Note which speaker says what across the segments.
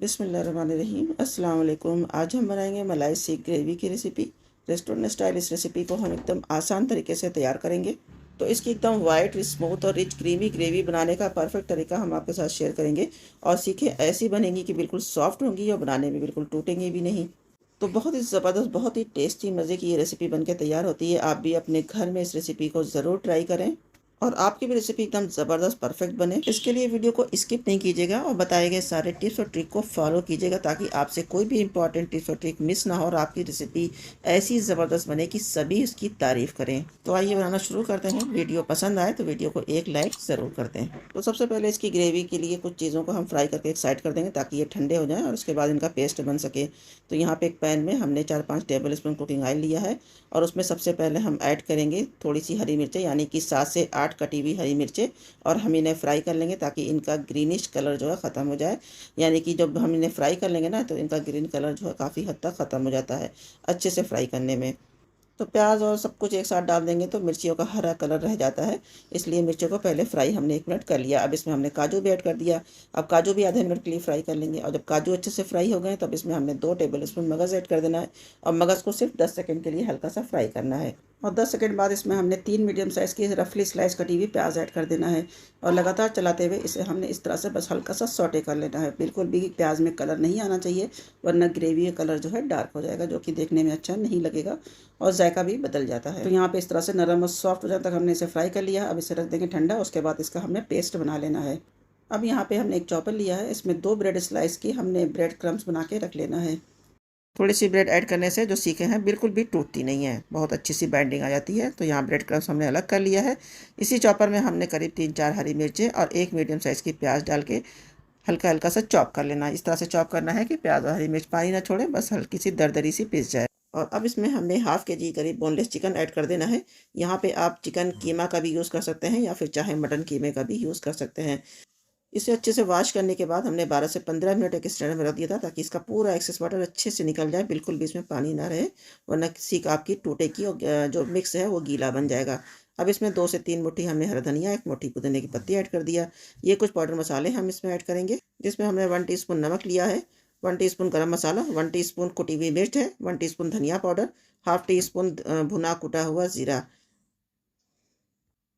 Speaker 1: बिस्मिल्लाहिर्रहमानिर्रहीम। अस्सलाम वालेकुम। आज हम बनाएंगे मलाई सीख ग्रेवी की रेसिपी। रेस्टोरेंट स्टाइल इस रेसिपी को हम एकदम आसान तरीके से तैयार करेंगे। तो इसकी एकदम वाइट स्मूथ और रिच क्रीमी ग्रेवी बनाने का परफेक्ट तरीका हम आपके साथ शेयर करेंगे। और सीखें ऐसी बनेंगी कि बिल्कुल सॉफ्ट होंगी और बनाने में बिल्कुल टूटेंगी भी नहीं। तो बहुत ही ज़बरदस्त, बहुत ही टेस्टी, मज़े की ये रेसिपी बनके तैयार होती है। आप भी अपने घर में इस रेसिपी को ज़रूर ट्राई करें और आपकी भी रेसिपी एकदम ज़बरदस्त परफेक्ट बने। इसके लिए वीडियो को स्किप नहीं कीजिएगा और बताए गए सारे टिप्स और ट्रिक को फॉलो कीजिएगा ताकि आपसे कोई भी इंपॉर्टेंट टिप्स और ट्रिक मिस ना हो और आपकी रेसिपी ऐसी ज़बरदस्त बने कि सभी इसकी तारीफ़ करें। तो आइए बनाना शुरू करते हैं। वीडियो पसंद आए तो वीडियो को एक लाइक ज़रूर कर दें। तो सबसे पहले इसकी ग्रेवी के लिए कुछ चीज़ों को हम फ्राई करके एक साइड कर देंगे ताकि ये ठंडे हो जाएँ और उसके बाद इनका पेस्ट बन सके। तो यहाँ पे एक पैन में हमने 4-5 टेबल स्पून कुकिंग ऑयल लिया है और उसमें सबसे पहले हम ऐड करेंगे थोड़ी सी हरी मिर्चें, यानी कि 7 से 8 कटी हुई हरी मिर्चें। और हम इन्हें फ्राई कर लेंगे ताकि इनका ग्रीनिश कलर जो है ख़त्म हो जाए। यानी कि जब हम इन्हें फ्राई कर लेंगे ना तो इनका ग्रीन कलर जो है काफ़ी हद तक ख़त्म हो जाता है अच्छे से फ्राई करने में। तो प्याज और सब कुछ एक साथ डाल देंगे तो मिर्चियों का हरा कलर रह जाता है, इसलिए मिर्चियों को पहले फ्राई हमने 1 मिनट कर लिया। अब इसमें हमने काजू भी ऐड कर दिया। अब काजू भी आधे मिनट के लिए फ्राई कर लेंगे और जब काजू अच्छे से फ्राई हो गए तब इसमें हमने 2 टेबल स्पून मगज़ ऐड कर देना है और मगज़ को सिर्फ 10 सेकंड के लिए हल्का सा फ्राई करना है। और 10 सेकंड बाद इसमें हमने 3 मीडियम साइज़ की रफली स्लाइस कटी हुई प्याज ऐड कर देना है और लगातार चलाते हुए इसे हमने इस तरह से बस हल्का सा सौटे कर लेना है। बिल्कुल भी प्याज में कलर नहीं आना चाहिए वरना ग्रेवी का कलर जो है डार्क हो जाएगा, जो कि देखने में अच्छा नहीं लगेगा और जायका भी बदल जाता है। तो यहाँ पे इस तरह से नरम और सॉफ्ट हो जाने तक हमने इसे फ्राई कर लिया। अब इसे रख देंगे ठंडा, उसके बाद इसका हमने पेस्ट बना लेना है। अब यहाँ पे हमने एक चॉपर लिया है, इसमें 2 ब्रेड स्लाइस की हमने ब्रेड क्रम्स बना के रख लेना है। थोड़ी सी ब्रेड ऐड करने से जो सीखे हैं बिल्कुल भी टूटती नहीं है, बहुत अच्छी सी बाइंडिंग आ जाती है। तो यहाँ ब्रेड क्रम्स हमने अलग कर लिया है। इसी चॉपर में हमने करीब 3-4 हरी मिर्चें और 1 मीडियम साइज़ की प्याज डाल के हल्का हल्का सा चॉप कर लेना है। इस तरह से चॉप करना है कि प्याज और हरी मिर्च पानी ना छोड़े, बस हल्की सी दरदरी सी पिस जाए। और अब इसमें हमने हाफ़ केजी करीब बोनलेस चिकन ऐड कर देना है। यहाँ पे आप चिकन कीमा का भी यूज़ कर सकते हैं या फिर चाहे मटन कीमे का भी यूज़ कर सकते हैं। इसे अच्छे से वॉश करने के बाद हमने 12 से 15 मिनट एक स्टैंड में रख दिया था ताकि इसका पूरा एक्सेस वाटर अच्छे से निकल जाए, बिल्कुल भी इसमें पानी ना रहे वरना सीख आपकी टूटेगी और जो मिक्स है वो गीला बन जाएगा। अब इसमें 2 से 3 मुट्ठी हमने हरा धनिया, 1 मुट्ठी पुदीने की पत्ती ऐड कर दिया। ये कुछ पाउडर मसाले हम इसमें ऐड करेंगे, जिसमें हमने 1 टीस्पून नमक लिया है, 1 टीस्पून गरम मसाला, 1 टीस्पून कुटी हुई मिर्च है, 1 टीस्पून धनिया पाउडर, हाफ़ टीस्पून भुना कुटा हुआ ज़ीरा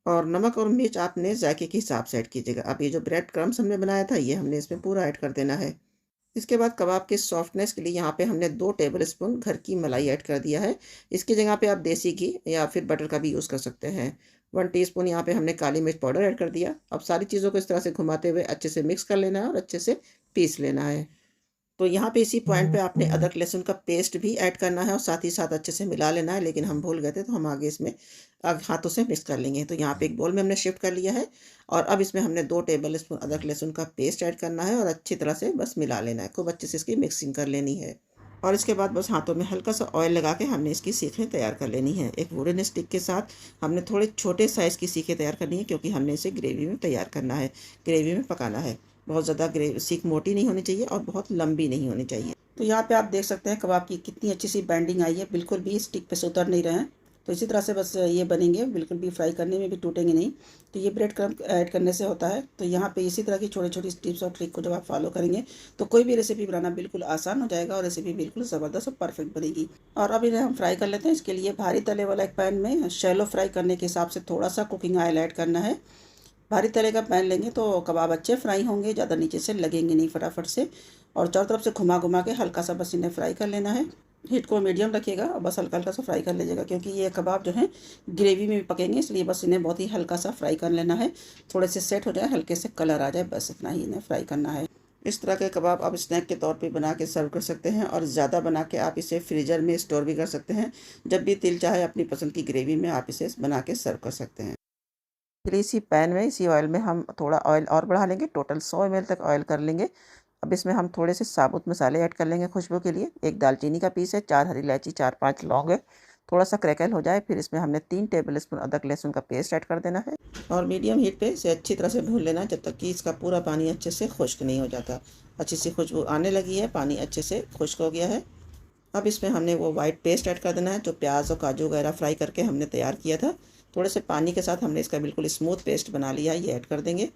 Speaker 1: और नमक और मिर्च आपने जायके के हिसाब से ऐड कीजिएगा। अब ये जो ब्रेड क्रम्स हमने बनाया था ये हमने इसमें पूरा ऐड कर देना है। इसके बाद कबाब के सॉफ्टनेस के लिए यहाँ पे हमने 2 टेबल स्पून घर की मलाई ऐड कर दिया है। इसकी जगह पे आप देसी घी या फिर बटर का भी यूज़ कर सकते हैं। 1 टीस्पून यहाँ पे हमने काली मिर्च पाउडर ऐड कर दिया। अब सारी चीज़ों को इस तरह से घुमाते हुए अच्छे से मिक्स कर लेना है और अच्छे से पीस लेना है। तो यहाँ पे इसी पॉइंट पे आपने अदरक लहसुन का पेस्ट भी ऐड करना है और साथ ही साथ अच्छे से मिला लेना है, लेकिन हम भूल गए थे तो हम आगे इसमें हाथों से मिक्स कर लेंगे। तो यहाँ पे एक बोल में हमने शिफ्ट कर लिया है और अब इसमें हमने 2 टेबल स्पून अदरक लहसुन का पेस्ट ऐड करना है और अच्छी तरह से बस मिला लेना है, खूब अच्छे से इसकी मिक्सिंग कर लेनी है। और इसके बाद बस हाथों में हल्का सा ऑयल लगा के हमने इसकी सीखें तैयार कर लेनी है। एक वुडन स्टिक के साथ हमने थोड़े छोटे साइज़ की सीखें तैयार करनी है क्योंकि हमने इसे ग्रेवी में तैयार करना है, ग्रेवी में पकाना है। बहुत ज़्यादा सीख मोटी नहीं होनी चाहिए और बहुत लंबी नहीं होनी चाहिए। तो यहाँ पे आप देख सकते हैं कबाब की कितनी अच्छी सी बाइंडिंग आई है, बिल्कुल भी स्टिक पे से उतर नहीं रहे हैं। तो इसी तरह से बस ये बनेंगे, बिल्कुल भी फ्राई करने में भी टूटेंगे नहीं। तो ये ब्रेड क्रम्ब ऐड करने से होता है। तो यहाँ पे इसी तरह की छोटी छोटी टिप्स और ट्रिक को जब आप फॉलो करेंगे तो कोई भी रेसिपी बनाना बिल्कुल आसान हो जाएगा और रेसिपी बिल्कुल ज़बरदस्त और परफेक्ट बनेगी। और अब इन्हें हम फ्राई कर लेते हैं। इसके लिए भारी तले वाला एक पैन में शैलो फ्राई करने के हिसाब से थोड़ा सा कुकिंग ऑयल ऐड करना है। भारी तले का पैन लेंगे तो कबाब अच्छे फ्राई होंगे, ज़्यादा नीचे से लगेंगे नहीं फटाफट से। और चारों तरफ से घुमा घुमा के हल्का सा बस इन्हें फ्राई कर लेना है। हीट को मीडियम रखिएगा और बस हल्का हल्का सा फ्राई कर लीजिएगा क्योंकि ये कबाब जो है ग्रेवी में भी पकेंगे, इसलिए बस इन्हें बहुत ही हल्का सा फ्राई कर लेना है। थोड़े से सेट हो जाए, हल्के से कलर आ जाए, बस इतना ही इन्हें फ्राई करना है। इस तरह के कबाब आप स्नैक के तौर पे बना के सर्व कर सकते हैं और ज़्यादा बना के आप इसे फ्रीज़र में स्टोर भी कर सकते हैं। जब भी दिल चाहे अपनी पसंद की ग्रेवी में आप इसे बना के सर्व कर सकते हैं। फिर इसी पैन में, इसी ऑयल में हम थोड़ा ऑयल और बढ़ा लेंगे, टोटल 100 ml तक ऑयल कर लेंगे। अब इसमें हम थोड़े से साबुत मसाले ऐड कर लेंगे खुशबू के लिए। 1 दालचीनी का पीस है, 4 हरी इलायची, 4-5 लौंग है। थोड़ा सा क्रैकल हो जाए फिर इसमें हमने 3 टेबल स्पून अदरक लहसुन का पेस्ट ऐड कर देना है और मीडियम हीट पे इसे अच्छी तरह से भून लेना है जब तक कि इसका पूरा पानी अच्छे से खुश्क नहीं हो जाता। अच्छी सी खुशबू आने लगी है, पानी अच्छे से खुश्क हो गया है। अब इसमें हमने वो वाइट पेस्ट ऐड कर देना है जो प्याज और काजू वगैरह फ्राई करके हमने तैयार किया था। थोड़े से पानी के साथ हमने इसका बिल्कुल स्मूथ पेस्ट बना लिया है, ये ऐड कर देंगे।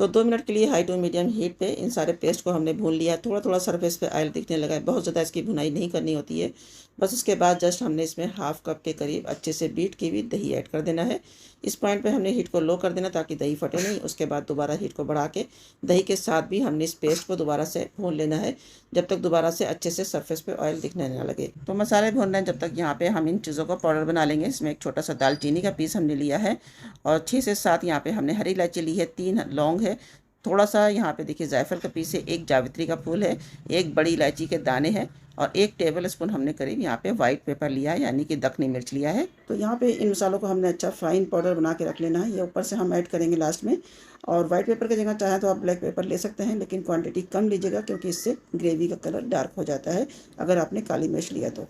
Speaker 1: तो 2 मिनट के लिए हाई टू मीडियम हीट पे इन सारे पेस्ट को हमने भून लिया है। थोड़ा थोड़ा सरफेस पे ऑयल दिखने लगा है, बहुत ज़्यादा इसकी भुनाई नहीं करनी होती है। बस उसके बाद जस्ट हमने इसमें हाफ कप के करीब अच्छे से बीट की हुई दही ऐड कर देना है। इस पॉइंट पे हमने हीट को लो कर देना ताकि दही फटे नहीं। उसके बाद दोबारा हीट को बढ़ा के दही के साथ भी हमने इस पेस्ट को दोबारा से भून लेना है, जब तक दोबारा से अच्छे से सरफेस पे ऑयल दिखने ना लगे। तो मसाले भून रहे हैं जब तक, यहाँ पे हम इन चीज़ों को पाउडर बना लेंगे। इसमें एक छोटा सा दालचीनी का पीस हमने लिया है और 6 से 7 यहाँ पे हमने हरी इलायची ली है, 3 लौंग है, थोड़ा सा यहाँ पे देखिए जायफल का पीस है, 1 जावित्री का फूल है, 1 बड़ी इलायची के दाने हैं और 1 टेबल स्पून हमने करीब यहाँ पे वाइट पेपर लिया है, यानी कि दखनी मिर्च लिया है। तो यहाँ पे इन मसालों को हमने अच्छा फाइन पाउडर बना के रख लेना है। ये ऊपर से हम ऐड करेंगे लास्ट में। और वाइट पेपर की जगह चाहें तो आप ब्लैक पेपर ले सकते हैं, लेकिन क्वांटिटी कम लीजिएगा क्योंकि इससे ग्रेवी का कलर डार्क हो जाता है अगर आपने काली मिर्च लिया तो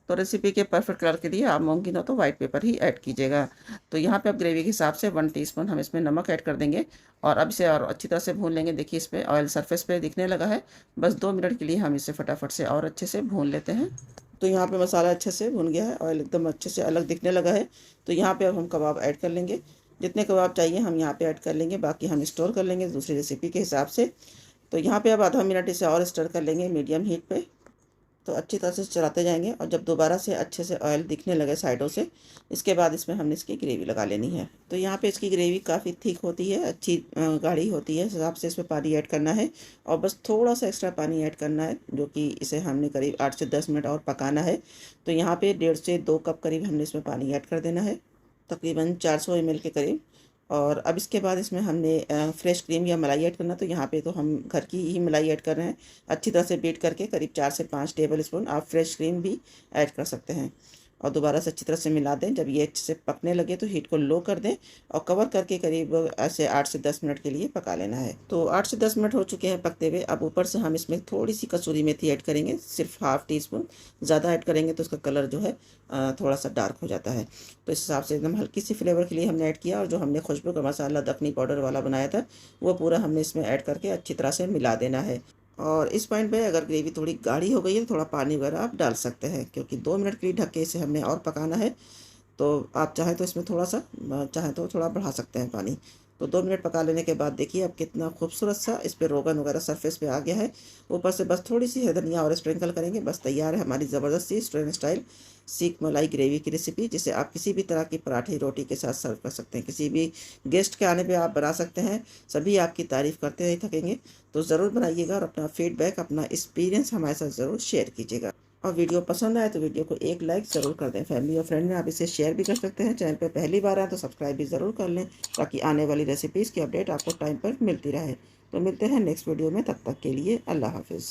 Speaker 1: रेसिपी के परफेक्ट कलर के लिए आप मूंगी ना तो वाइट पेपर ही ऐड कीजिएगा। तो यहाँ पे अब ग्रेवी के हिसाब से 1 टीस्पून हम इसमें नमक ऐड कर देंगे और अब इसे और अच्छी तरह से भून लेंगे। देखिए इस पर ऑयल सरफेस पे दिखने लगा है। बस 2 मिनट के लिए हम इसे फटाफट से और अच्छे से भून लेते हैं। तो यहाँ पे मसाला अच्छे से भून गया है, ऑयल एकदम अच्छे से अलग दिखने लगा है। तो यहाँ पे अब हम कबाब ऐड कर लेंगे। जितने कबाब चाहिए हम यहाँ पे ऐड कर लेंगे, बाकी हम स्टोर कर लेंगे दूसरी रेसिपी के हिसाब से। तो यहाँ पे अब आधा मिनट इसे और स्टर कर लेंगे मीडियम हीट पे। तो अच्छी तरह से चलाते जाएंगे और जब दोबारा से अच्छे से ऑयल दिखने लगे साइडों से, इसके बाद इसमें हमने इसकी ग्रेवी लगा लेनी है। तो यहाँ पे इसकी ग्रेवी काफ़ी थिक होती है, अच्छी गाढ़ी होती है, इस हिसाब से इसमें पानी ऐड करना है और बस थोड़ा सा एक्स्ट्रा पानी ऐड करना है, जो कि इसे हमने करीब 8 से 10 मिनट और पकाना है। तो यहाँ पे 1.5 से 2 कप करीब हमने इसमें पानी ऐड कर देना है, तकरीबन 400 ml के करीब। और अब इसके बाद इसमें हमने फ्रेश क्रीम या मलाई ऐड करना। तो यहाँ पे तो हम घर की ही मलाई ऐड कर रहे हैं। अच्छी तरह से बीट करके करीब 4 से 5 टेबल स्पून आप फ्रेश क्रीम भी ऐड कर सकते हैं और दोबारा से अच्छी तरह से मिला दें। जब ये अच्छे से पकने लगे तो हीट को लो कर दें और कवर करके करीब ऐसे 8 से 10 मिनट के लिए पका लेना है। तो 8 से 10 मिनट हो चुके हैं पकते हुए। अब ऊपर से हम इसमें थोड़ी सी कसूरी मेथी ऐड करेंगे, सिर्फ हाफ टीस्पून। ज़्यादा ऐड करेंगे तो उसका कलर जो है थोड़ा सा डार्क हो जाता है। तो इस हिसाब से एकदम हल्की सी फ्लेवर के लिए हमने ऐड किया और जो हमने खुशबू का मसाला दखनी पाउडर वाला बनाया था वो पूरा हमने इसमें ऐड करके अच्छी तरह से मिला देना है। और इस पॉइंट पे अगर ग्रेवी थोड़ी गाढ़ी हो गई है तो थोड़ा पानी वगैरह आप डाल सकते हैं, क्योंकि 2 मिनट के लिए ढक के इसे हमने और पकाना है। तो आप चाहें तो इसमें थोड़ा सा चाहें तो थोड़ा बढ़ा सकते हैं पानी। तो 2 मिनट पका लेने के बाद देखिए अब कितना खूबसूरत सा इस पर रोगन वगैरह सरफेस पे आ गया है। ऊपर से बस थोड़ी सी धनिया और स्प्रिंकल करेंगे, बस तैयार है हमारी ज़बरदस्त रेस्टोरेंट स्टाइल सीख मलाई ग्रेवी की रेसिपी, जिसे आप किसी भी तरह की पराठे रोटी के साथ सर्व कर सकते हैं। किसी भी गेस्ट के आने पे आप बना सकते हैं, सभी आपकी तारीफ़ करते नहीं थकेंगे। तो ज़रूर बनाइएगा और अपना फीडबैक, अपना एक्सपीरियंस हमारे साथ ज़रूर शेयर कीजिएगा। और वीडियो पसंद आए तो वीडियो को एक लाइक ज़रूर कर दें। फैमिली और फ्रेंड में आप इसे शेयर भी कर सकते हैं। चैनल पर पहली बार आए तो सब्सक्राइब भी ज़रूर कर लें ताकि आने वाली रेसिपीज़ की अपडेट आपको टाइम पर मिलती रहे। तो मिलते हैं नेक्स्ट वीडियो में, तब तक के लिए अल्लाह हाफिज़।